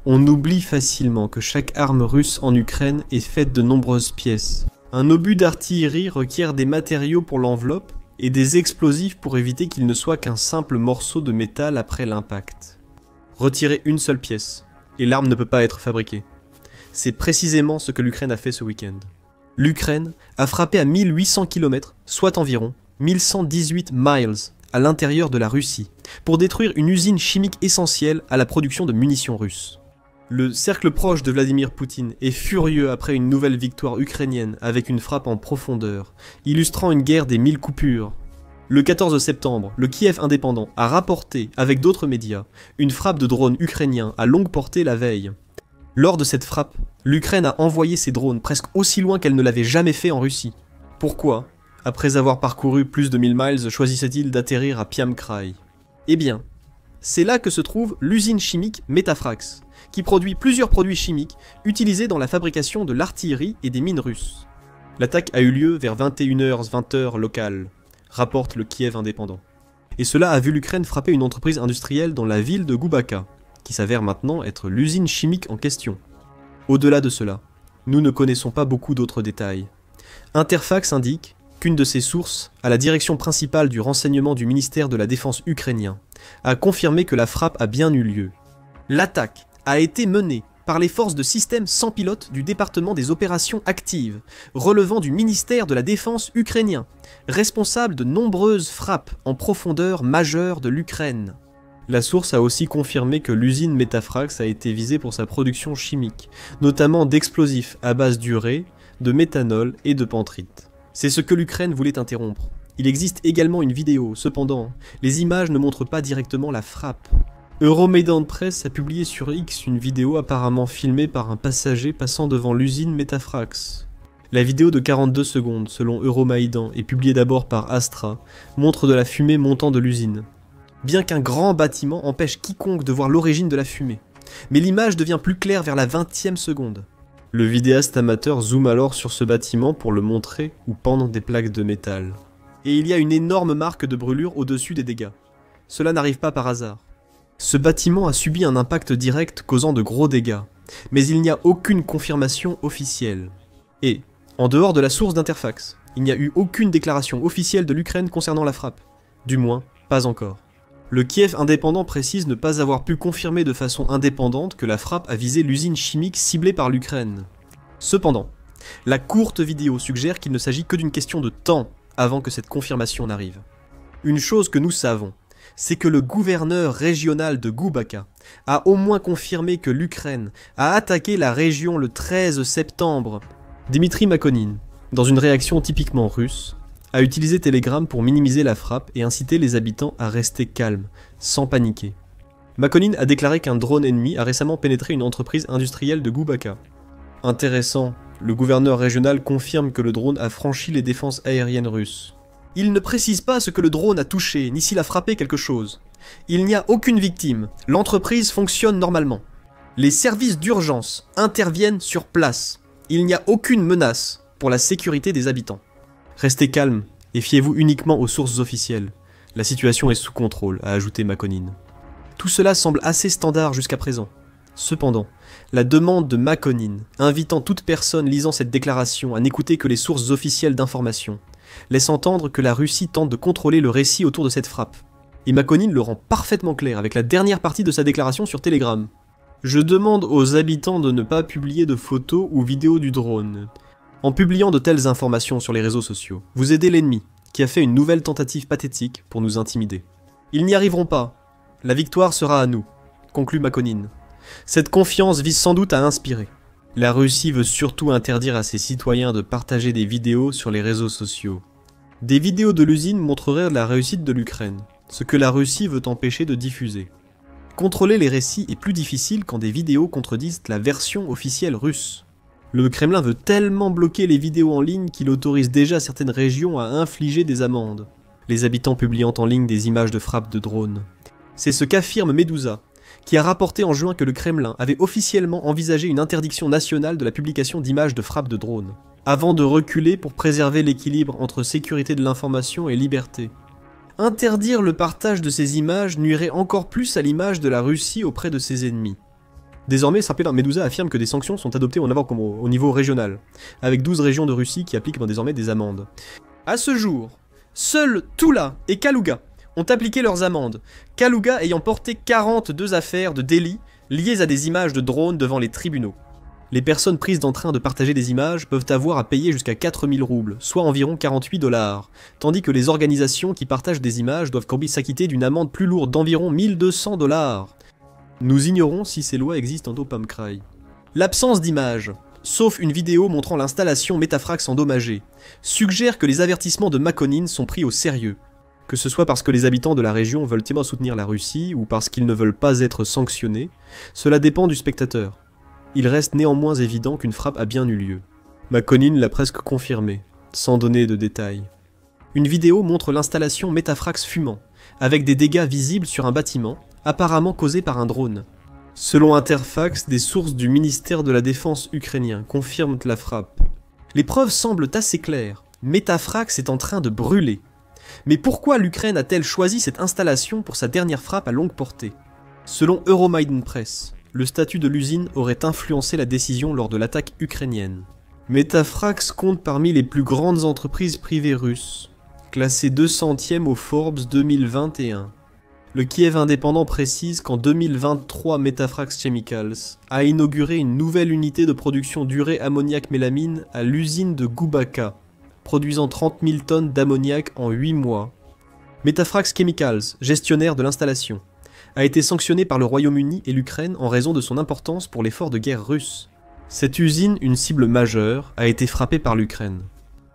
On oublie facilement que chaque arme russe en Ukraine est faite de nombreuses pièces. Un obus d'artillerie requiert des matériaux pour l'enveloppe et des explosifs pour éviter qu'il ne soit qu'un simple morceau de métal après l'impact. Retirer une seule pièce, et l'arme ne peut pas être fabriquée. C'est précisément ce que l'Ukraine a fait ce week-end. L'Ukraine a frappé à 1800 km, soit environ 1118 miles, à l'intérieur de la Russie, pour détruire une usine chimique essentielle à la production de munitions russes. Le cercle proche de Vladimir Poutine est furieux après une nouvelle victoire ukrainienne avec une frappe en profondeur, illustrant une guerre des 1000 coupures. Le 14 septembre, le Kiev indépendant a rapporté, avec d'autres médias, une frappe de drones ukrainiens à longue portée la veille. Lors de cette frappe, l'Ukraine a envoyé ses drones presque aussi loin qu'elle ne l'avait jamais fait en Russie. Pourquoi, après avoir parcouru plus de 1000 miles, choisissait-il d'atterrir à Piamkraï? Eh bien, c'est là que se trouve l'usine chimique Metafrax, qui produit plusieurs produits chimiques utilisés dans la fabrication de l'artillerie et des mines russes. L'attaque a eu lieu vers 21h-20h locales, rapporte le Kiev indépendant. Et cela a vu l'Ukraine frapper une entreprise industrielle dans la ville de Goubaka, qui s'avère maintenant être l'usine chimique en question. Au-delà de cela, nous ne connaissons pas beaucoup d'autres détails. Interfax indique qu'une de ses sources, à la direction principale du renseignement du ministère de la Défense ukrainien, a confirmé que la frappe a bien eu lieu. L'attaque a été menée par les forces de système sans pilote du département des opérations actives, relevant du ministère de la Défense ukrainien, responsable de nombreuses frappes en profondeur majeures de l'Ukraine. La source a aussi confirmé que l'usine Metafrax a été visée pour sa production chimique, notamment d'explosifs à base d'urée, de méthanol et de penthrite. C'est ce que l'Ukraine voulait interrompre. Il existe également une vidéo, cependant, les images ne montrent pas directement la frappe. Euromaidan Press a publié sur X une vidéo apparemment filmée par un passager passant devant l'usine Metafrax. La vidéo de 42 secondes, selon Euromaidan, et publiée d'abord par Astra, montre de la fumée montant de l'usine. Bien qu'un grand bâtiment empêche quiconque de voir l'origine de la fumée. Mais l'image devient plus claire vers la 20e seconde. Le vidéaste amateur zoome alors sur ce bâtiment pour le montrer ou pendre des plaques de métal. Et il y a une énorme marque de brûlure au-dessus des dégâts. Cela n'arrive pas par hasard. Ce bâtiment a subi un impact direct causant de gros dégâts, mais il n'y a aucune confirmation officielle. Et, en dehors de la source d'Interfax, il n'y a eu aucune déclaration officielle de l'Ukraine concernant la frappe. Du moins, pas encore. Le Kiev indépendant précise ne pas avoir pu confirmer de façon indépendante que la frappe a visé l'usine chimique ciblée par l'Ukraine. Cependant, la courte vidéo suggère qu'il ne s'agit que d'une question de temps avant que cette confirmation n'arrive. Une chose que nous savons, c'est que le gouverneur régional de Goubaka a au moins confirmé que l'Ukraine a attaqué la région le 13 septembre. Dmitri Makonin, dans une réaction typiquement russe, a utilisé Telegram pour minimiser la frappe et inciter les habitants à rester calmes, sans paniquer. Makonin a déclaré qu'un drone ennemi a récemment pénétré une entreprise industrielle de Goubaka. Intéressant, le gouverneur régional confirme que le drone a franchi les défenses aériennes russes. Il ne précise pas ce que le drone a touché, ni s'il a frappé quelque chose. Il n'y a aucune victime, l'entreprise fonctionne normalement. Les services d'urgence interviennent sur place. Il n'y a aucune menace pour la sécurité des habitants. Restez calme et fiez-vous uniquement aux sources officielles. La situation est sous contrôle, a ajouté Makonin. Tout cela semble assez standard jusqu'à présent. Cependant, la demande de Makonin, invitant toute personne lisant cette déclaration à n'écouter que les sources officielles d'information, laisse entendre que la Russie tente de contrôler le récit autour de cette frappe. Et Makonin le rend parfaitement clair avec la dernière partie de sa déclaration sur Telegram. Je demande aux habitants de ne pas publier de photos ou vidéos du drone. En publiant de telles informations sur les réseaux sociaux, vous aidez l'ennemi, qui a fait une nouvelle tentative pathétique pour nous intimider. Ils n'y arriveront pas. La victoire sera à nous, conclut Makonin. Cette confiance vise sans doute à inspirer. La Russie veut surtout interdire à ses citoyens de partager des vidéos sur les réseaux sociaux. Des vidéos de l'usine montreraient la réussite de l'Ukraine, ce que la Russie veut empêcher de diffuser. Contrôler les récits est plus difficile quand des vidéos contredisent la version officielle russe. Le Kremlin veut tellement bloquer les vidéos en ligne qu'il autorise déjà certaines régions à infliger des amendes, les habitants publiant en ligne des images de frappes de drones. C'est ce qu'affirme Medusa, qui a rapporté en juin que le Kremlin avait officiellement envisagé une interdiction nationale de la publication d'images de frappes de drones, avant de reculer pour préserver l'équilibre entre sécurité de l'information et liberté. Interdire le partage de ces images nuirait encore plus à l'image de la Russie auprès de ses ennemis. Désormais, Medusa affirme que des sanctions sont adoptées au niveau régional, avec 12 régions de Russie qui appliquent désormais des amendes. À ce jour, seuls Tula et Kaluga ont appliqué leurs amendes, Kaluga ayant porté 42 affaires de délits liées à des images de drones devant les tribunaux. Les personnes prises en train de partager des images peuvent avoir à payer jusqu'à 4000 roubles, soit environ 48 $, tandis que les organisations qui partagent des images doivent s'acquitter d'une amende plus lourde d'environ 1200 $. Nous ignorons si ces lois existent en Dopamcray. L'absence d'images, sauf une vidéo montrant l'installation Metafrax endommagée, suggère que les avertissements de Makonin sont pris au sérieux. Que ce soit parce que les habitants de la région veulent tellement soutenir la Russie ou parce qu'ils ne veulent pas être sanctionnés, cela dépend du spectateur. Il reste néanmoins évident qu'une frappe a bien eu lieu. Makonin l'a presque confirmé, sans donner de détails. Une vidéo montre l'installation Metafrax fumant, avec des dégâts visibles sur un bâtiment, apparemment causés par un drone. Selon Interfax, des sources du ministère de la Défense ukrainien confirment la frappe. Les preuves semblent assez claires, Metafrax est en train de brûler. Mais pourquoi l'Ukraine a-t-elle choisi cette installation pour sa dernière frappe à longue portée? Selon Euromaidan Press, le statut de l'usine aurait influencé la décision lors de l'attaque ukrainienne. Metafrax compte parmi les plus grandes entreprises privées russes, classé 200e au Forbes 2021. Le Kiev indépendant précise qu'en 2023, Metafrax Chemicals a inauguré une nouvelle unité de production d'urée ammoniac-mélamine à l'usine de Gubaka, produisant 30 000 tonnes d'ammoniac en 8 mois. Metafrax Chemicals, gestionnaire de l'installation, a été sanctionné par le Royaume-Uni et l'Ukraine en raison de son importance pour l'effort de guerre russe. Cette usine, une cible majeure, a été frappée par l'Ukraine.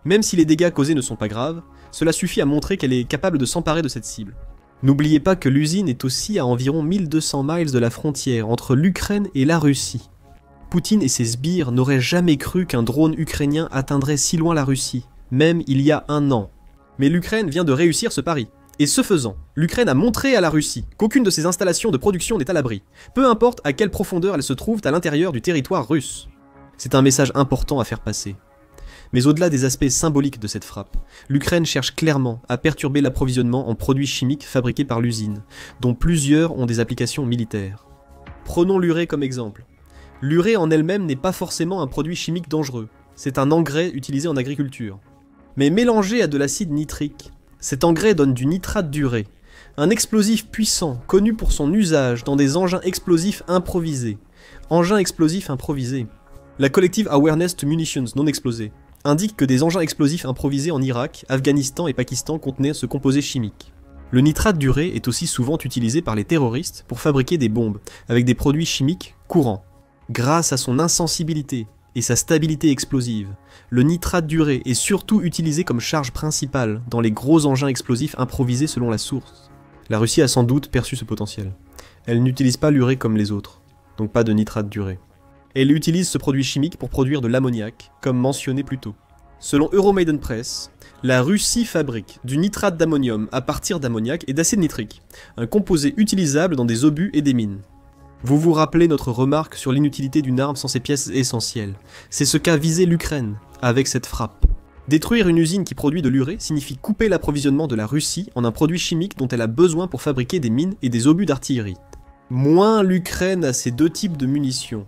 Même si les dégâts causés ne sont pas graves, cela suffit à montrer qu'elle est capable de s'emparer de cette cible. N'oubliez pas que l'usine est aussi à environ 1200 miles de la frontière entre l'Ukraine et la Russie. Poutine et ses sbires n'auraient jamais cru qu'un drone ukrainien atteindrait si loin la Russie, même il y a 1 an. Mais l'Ukraine vient de réussir ce pari. Et ce faisant, l'Ukraine a montré à la Russie qu'aucune de ses installations de production n'est à l'abri, peu importe à quelle profondeur elles se trouvent à l'intérieur du territoire russe. C'est un message important à faire passer. Mais au-delà des aspects symboliques de cette frappe, l'Ukraine cherche clairement à perturber l'approvisionnement en produits chimiques fabriqués par l'usine, dont plusieurs ont des applications militaires. Prenons l'urée comme exemple. L'urée en elle-même n'est pas forcément un produit chimique dangereux, c'est un engrais utilisé en agriculture. Mais mélangé à de l'acide nitrique, cet engrais donne du nitrate d'urée, un explosif puissant connu pour son usage dans des engins explosifs improvisés. Engins explosifs improvisés. La Collective Awareness to Munitions non explosés indique que des engins explosifs improvisés en Irak, Afghanistan et Pakistan contenaient ce composé chimique. Le nitrate d'urée est aussi souvent utilisé par les terroristes pour fabriquer des bombes avec des produits chimiques courants. Grâce à son insensibilité et sa stabilité explosive, le nitrate d'urée est surtout utilisé comme charge principale dans les gros engins explosifs improvisés selon la source. La Russie a sans doute perçu ce potentiel. Elle n'utilise pas l'urée comme les autres, donc pas de nitrate d'urée. Elle utilise ce produit chimique pour produire de l'ammoniac, comme mentionné plus tôt. Selon Euromaidan Press, la Russie fabrique du nitrate d'ammonium à partir d'ammoniac et d'acide nitrique, un composé utilisable dans des obus et des mines. Vous vous rappelez notre remarque sur l'inutilité d'une arme sans ses pièces essentielles. C'est ce qu'a visé l'Ukraine avec cette frappe. Détruire une usine qui produit de l'urée signifie couper l'approvisionnement de la Russie en un produit chimique dont elle a besoin pour fabriquer des mines et des obus d'artillerie. Moins l'Ukraine a ces deux types de munitions,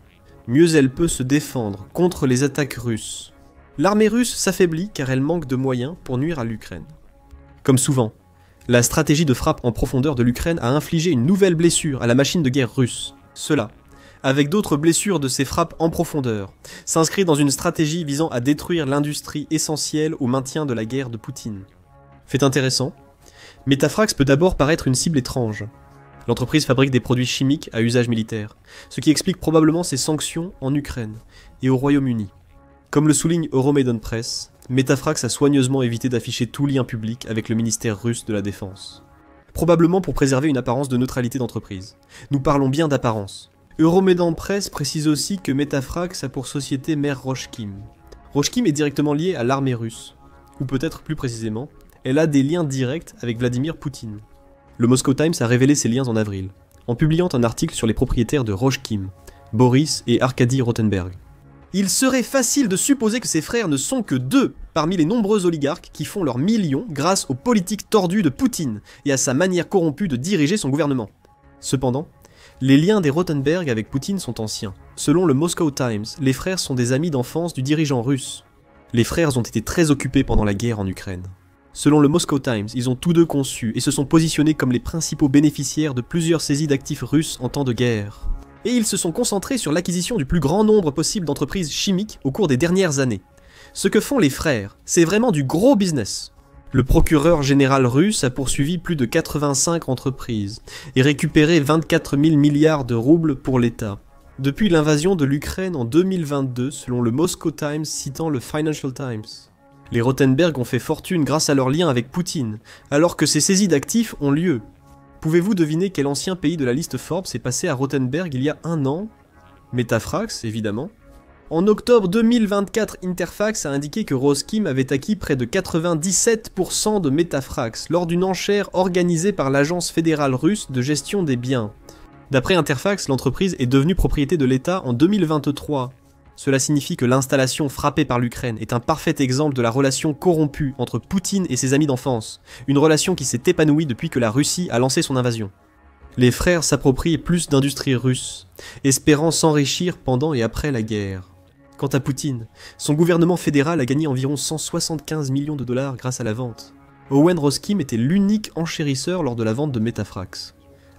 mieux elle peut se défendre contre les attaques russes. L'armée russe s'affaiblit car elle manque de moyens pour nuire à l'Ukraine. Comme souvent, la stratégie de frappe en profondeur de l'Ukraine a infligé une nouvelle blessure à la machine de guerre russe. Cela, avec d'autres blessures de ces frappes en profondeur, s'inscrit dans une stratégie visant à détruire l'industrie essentielle au maintien de la guerre de Poutine. Fait intéressant, Metafrax peut d'abord paraître une cible étrange. L'entreprise fabrique des produits chimiques à usage militaire, ce qui explique probablement ses sanctions en Ukraine et au Royaume-Uni. Comme le souligne Euromaidan Press, Metafrax a soigneusement évité d'afficher tout lien public avec le ministère russe de la Défense. Probablement pour préserver une apparence de neutralité d'entreprise. Nous parlons bien d'apparence. Euromaidan Press précise aussi que Metafrax a pour société mère Roshkim. Roshkim est directement liée à l'armée russe, ou peut-être plus précisément, elle a des liens directs avec Vladimir Poutine. Le Moscow Times a révélé ces liens en avril, en publiant un article sur les propriétaires de Roshkim, Boris et Arkady Rotenberg. Il serait facile de supposer que ces frères ne sont que deux parmi les nombreux oligarques qui font leurs millions grâce aux politiques tordues de Poutine et à sa manière corrompue de diriger son gouvernement. Cependant, Les liens des Rotenberg avec Poutine sont anciens. Selon le Moscow Times, les frères sont des amis d'enfance du dirigeant russe. Les frères ont été très occupés pendant la guerre en Ukraine. Selon le Moscow Times, ils ont tous deux conçu et se sont positionnés comme les principaux bénéficiaires de plusieurs saisies d'actifs russes en temps de guerre. Et ils se sont concentrés sur l'acquisition du plus grand nombre possible d'entreprises chimiques au cours des dernières années. Ce que font les frères, c'est vraiment du gros business. Le procureur général russe a poursuivi plus de 85 entreprises et récupéré 24 000 milliards de roubles pour l'État. Depuis l'invasion de l'Ukraine en 2022, selon le Moscow Times citant le Financial Times. Les Rotenberg ont fait fortune grâce à leur lien avec Poutine, alors que ces saisies d'actifs ont lieu. Pouvez-vous deviner quel ancien pays de la liste Forbes est passé à Rotenberg il y a un an? Metafax, évidemment. En octobre 2024, Interfax a indiqué que Roskim avait acquis près de 97% de Metafax lors d'une enchère organisée par l'Agence fédérale russe de gestion des biens. D'après Interfax, l'entreprise est devenue propriété de l'État en 2023. Cela signifie que l'installation frappée par l'Ukraine est un parfait exemple de la relation corrompue entre Poutine et ses amis d'enfance, une relation qui s'est épanouie depuis que la Russie a lancé son invasion. Les frères s'approprient plus d'industries russes, espérant s'enrichir pendant et après la guerre. Quant à Poutine, son gouvernement fédéral a gagné environ 175 millions de dollars grâce à la vente. Owen Roskim était l'unique enchérisseur lors de la vente de Metafax.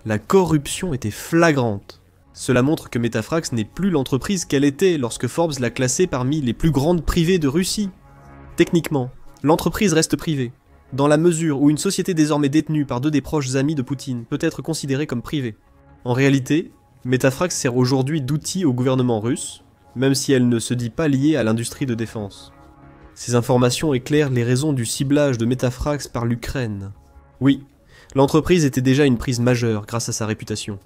La corruption était flagrante. Cela montre que Metafax n'est plus l'entreprise qu'elle était lorsque Forbes l'a classée parmi les plus grandes privées de Russie. Techniquement, l'entreprise reste privée, dans la mesure où une société désormais détenue par deux des proches amis de Poutine peut être considérée comme privée. En réalité, Metafax sert aujourd'hui d'outil au gouvernement russe, même si elle ne se dit pas liée à l'industrie de défense. Ces informations éclairent les raisons du ciblage de Metafax par l'Ukraine. Oui, l'entreprise était déjà une prise majeure grâce à sa réputation.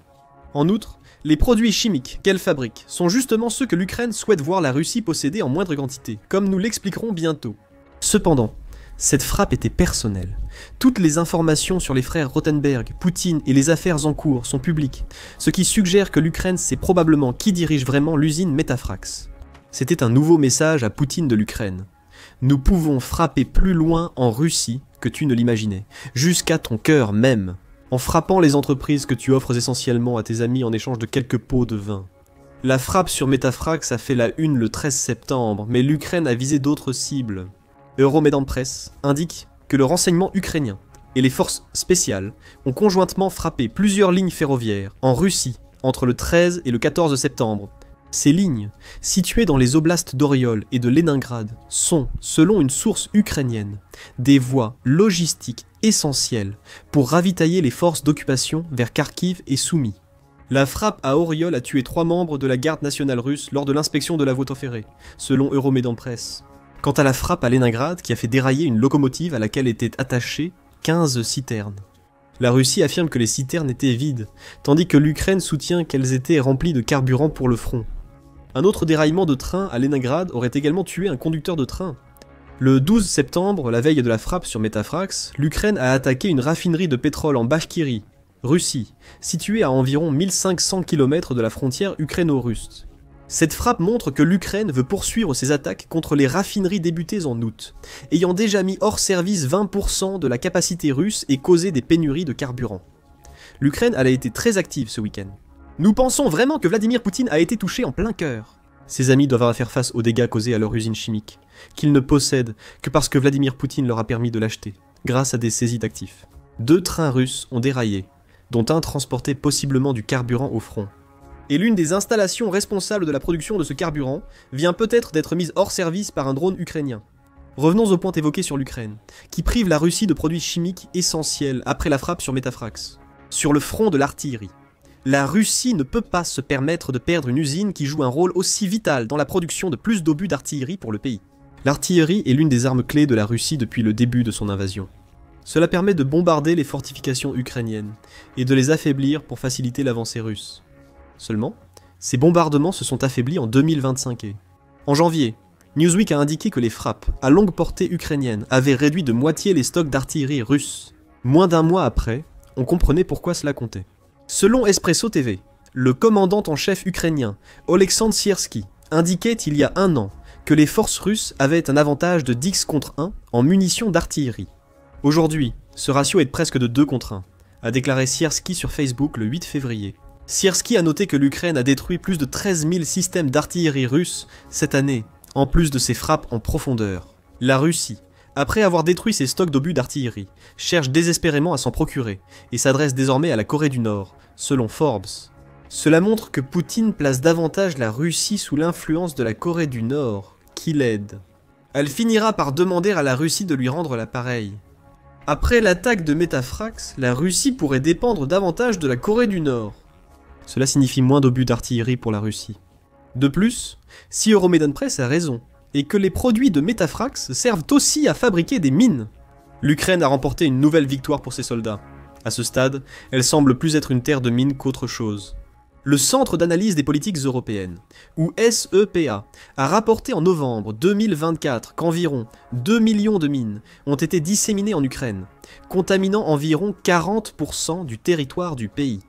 En outre, les produits chimiques qu'elle fabrique sont justement ceux que l'Ukraine souhaite voir la Russie posséder en moindre quantité, comme nous l'expliquerons bientôt. Cependant, cette frappe était personnelle. Toutes les informations sur les frères Rotenberg, Poutine et les affaires en cours sont publiques, ce qui suggère que l'Ukraine sait probablement qui dirige vraiment l'usine Metafax. C'était un nouveau message à Poutine de l'Ukraine. Nous pouvons frapper plus loin en Russie que tu ne l'imaginais, jusqu'à ton cœur même, en frappant les entreprises que tu offres essentiellement à tes amis en échange de quelques pots de vin. La frappe sur Metafax a fait la une le 13 septembre, mais l'Ukraine a visé d'autres cibles. Euromedan Press indique que le renseignement ukrainien et les forces spéciales ont conjointement frappé plusieurs lignes ferroviaires en Russie entre le 13 et le 14 septembre. Ces lignes, situées dans les oblasts d'Oriol et de Leningrad, sont, selon une source ukrainienne, des voies logistiques essentielles pour ravitailler les forces d'occupation vers Kharkiv et Soumy. La frappe à Oriol a tué 3 membres de la garde nationale russe lors de l'inspection de la voie ferrée, selon Euromedan Press. Quant à la frappe à Leningrad, qui a fait dérailler une locomotive à laquelle étaient attachées 15 citernes. La Russie affirme que les citernes étaient vides, tandis que l'Ukraine soutient qu'elles étaient remplies de carburant pour le front. Un autre déraillement de train à Leningrad aurait également tué un conducteur de train. Le 12 septembre, la veille de la frappe sur Metafax, l'Ukraine a attaqué une raffinerie de pétrole en Bachkirie, Russie, située à environ 1500 km de la frontière ukraino-russe. Cette frappe montre que l'Ukraine veut poursuivre ses attaques contre les raffineries débutées en août, ayant déjà mis hors service 20% de la capacité russe et causé des pénuries de carburant. L'Ukraine a été très active ce week-end. Nous pensons vraiment que Vladimir Poutine a été touché en plein cœur. Ses amis doivent faire face aux dégâts causés à leur usine chimique, qu'ils ne possèdent que parce que Vladimir Poutine leur a permis de l'acheter, grâce à des saisies d'actifs. 2 trains russes ont déraillé, dont un transportait possiblement du carburant au front. Et l'une des installations responsables de la production de ce carburant vient peut-être d'être mise hors service par un drone ukrainien. Revenons au point évoqué sur l'Ukraine, qui prive la Russie de produits chimiques essentiels après la frappe sur Metafax. Sur le front de l'artillerie, la Russie ne peut pas se permettre de perdre une usine qui joue un rôle aussi vital dans la production de plus d'obus d'artillerie pour le pays. L'artillerie est l'une des armes clés de la Russie depuis le début de son invasion. Cela permet de bombarder les fortifications ukrainiennes et de les affaiblir pour faciliter l'avancée russe. Seulement, ces bombardements se sont affaiblis en 2025 et... En janvier, Newsweek a indiqué que les frappes à longue portée ukrainiennes avaient réduit de moitié les stocks d'artillerie russes. Moins d'un mois après, on comprenait pourquoi cela comptait. Selon Espresso TV, le commandant en chef ukrainien, Oleksandr Syrski, indiquait il y a un an que les forces russes avaient un avantage de 10 contre 1 en munitions d'artillerie. Aujourd'hui, ce ratio est presque de 2 contre 1, a déclaré Syrski sur Facebook le 8 février. Sierski a noté que l'Ukraine a détruit plus de 13 000 systèmes d'artillerie russes cette année, en plus de ses frappes en profondeur. La Russie, après avoir détruit ses stocks d'obus d'artillerie, cherche désespérément à s'en procurer, et s'adresse désormais à la Corée du Nord, selon Forbes. Cela montre que Poutine place davantage la Russie sous l'influence de la Corée du Nord, qui l'aide. Elle finira par demander à la Russie de lui rendre l'appareil. Après l'attaque de Metafrax, la Russie pourrait dépendre davantage de la Corée du Nord. Cela signifie moins d'obus d'artillerie pour la Russie. De plus, si Euromaidan Press a raison, et que les produits de Metafrax servent aussi à fabriquer des mines, l'Ukraine a remporté une nouvelle victoire pour ses soldats. À ce stade, elle semble plus être une terre de mines qu'autre chose. Le Centre d'analyse des politiques européennes, ou SEPA, a rapporté en novembre 2024 qu'environ 2 millions de mines ont été disséminées en Ukraine, contaminant environ 40% du territoire du pays.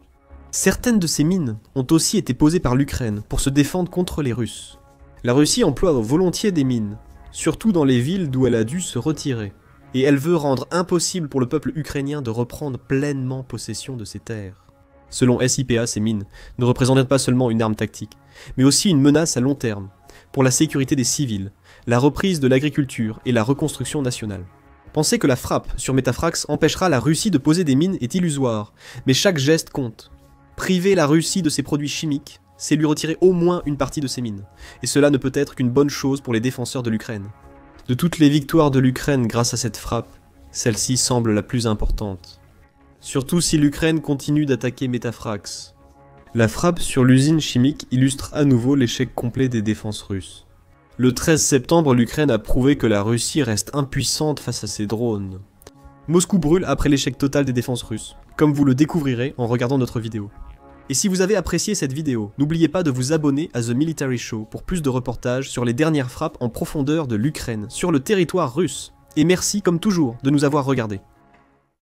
Certaines de ces mines ont aussi été posées par l'Ukraine pour se défendre contre les Russes. La Russie emploie volontiers des mines, surtout dans les villes d'où elle a dû se retirer, et elle veut rendre impossible pour le peuple ukrainien de reprendre pleinement possession de ses terres. Selon SIPA, ces mines ne représentent pas seulement une arme tactique, mais aussi une menace à long terme, pour la sécurité des civils, la reprise de l'agriculture et la reconstruction nationale. Penser que la frappe sur Metafrax empêchera la Russie de poser des mines est illusoire, mais chaque geste compte. Priver la Russie de ses produits chimiques, c'est lui retirer au moins une partie de ses mines, et cela ne peut être qu'une bonne chose pour les défenseurs de l'Ukraine. De toutes les victoires de l'Ukraine grâce à cette frappe, celle-ci semble la plus importante. Surtout si l'Ukraine continue d'attaquer Metafrax. La frappe sur l'usine chimique illustre à nouveau l'échec complet des défenses russes. Le 13 septembre, l'Ukraine a prouvé que la Russie reste impuissante face à ses drones. Moscou brûle après l'échec total des défenses russes, comme vous le découvrirez en regardant notre vidéo. Et si vous avez apprécié cette vidéo, n'oubliez pas de vous abonner à The Military Show pour plus de reportages sur les dernières frappes en profondeur de l'Ukraine sur le territoire russe. Et merci comme toujours de nous avoir regardés.